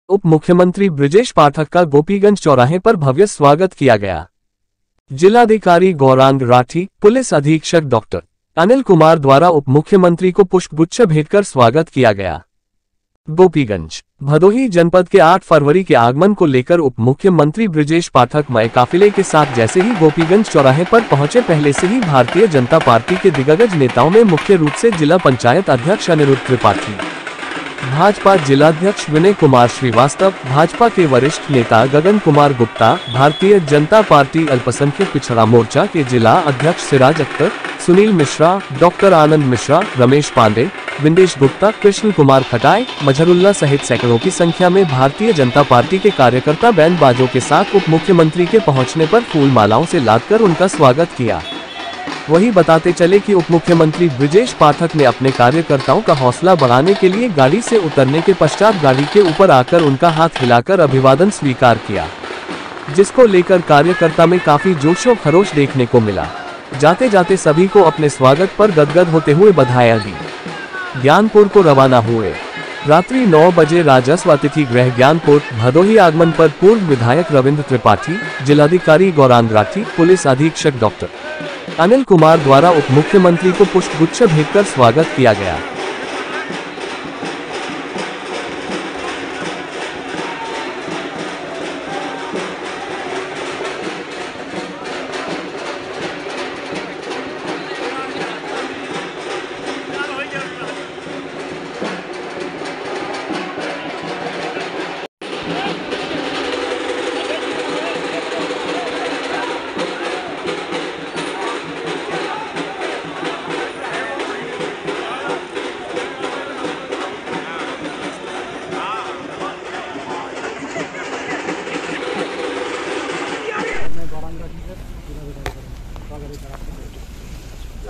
उप मुख्यमंत्री बृजेश पाठक का गोपीगंज चौराहे पर भव्य स्वागत किया गया। जिलाधिकारी गौरांग राठी, पुलिस अधीक्षक डॉक्टर अनिल कुमार द्वारा उप मुख्यमंत्री को पुष्पगुच्छ भेंटकर स्वागत किया गया। गोपीगंज भदोही जनपद के 8 फरवरी के आगमन को लेकर उप मुख्यमंत्री बृजेश पाठक मय काफिले के साथ जैसे ही गोपीगंज चौराहे पर पहुंचे, पहले से ही भारतीय जनता पार्टी के दिग्गज नेताओं में मुख्य रूप से जिला पंचायत अध्यक्ष अनिरुद्ध त्रिपाठी, भाजपा जिलाध्यक्ष विनय कुमार श्रीवास्तव, भाजपा के वरिष्ठ नेता गगन कुमार गुप्ता, भारतीय जनता पार्टी अल्पसंख्यक पिछड़ा मोर्चा के जिला अध्यक्ष सिराज अख्तर, सुनील मिश्रा, डॉक्टर आनंद मिश्रा, रमेश पांडे, विंदेश गुप्ता, कृष्ण कुमार खटाई, मजहरुल्लाह सहित सैकड़ों की संख्या में भारतीय जनता पार्टी के कार्यकर्ता बैंड बाजों के साथ उप मुख्यमंत्री के पहुंचने पर फूल मालाओं से लादकर उनका स्वागत किया। वही बताते चले कि उप मुख्यमंत्री बृजेश पाठक ने अपने कार्यकर्ताओं का हौसला बढ़ाने के लिए गाड़ी से उतरने के पश्चात गाड़ी के ऊपर आकर उनका हाथ हिलाकर अभिवादन स्वीकार किया, जिसको लेकर कार्यकर्ता में काफी जोशो खरोश देखने को मिला। जाते जाते सभी को अपने स्वागत पर गदगद होते हुए बधाइयां दी। ज्ञानपुर को रवाना हुए। रात्रि 9 बजे राजस्व अतिथि गृह ज्ञानपुर भदोही आगमन पर पूर्व विधायक रविंद्र त्रिपाठी, जिलाधिकारी गौरांग राठी, पुलिस अधीक्षक डॉक्टर अनिल कुमार द्वारा उप मुख्यमंत्री को पुष्पगुच्छ भेंटकर स्वागत किया गया।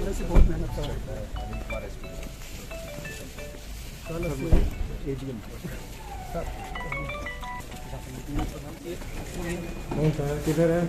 से बहुत मेहनत कर रहा है। किधर है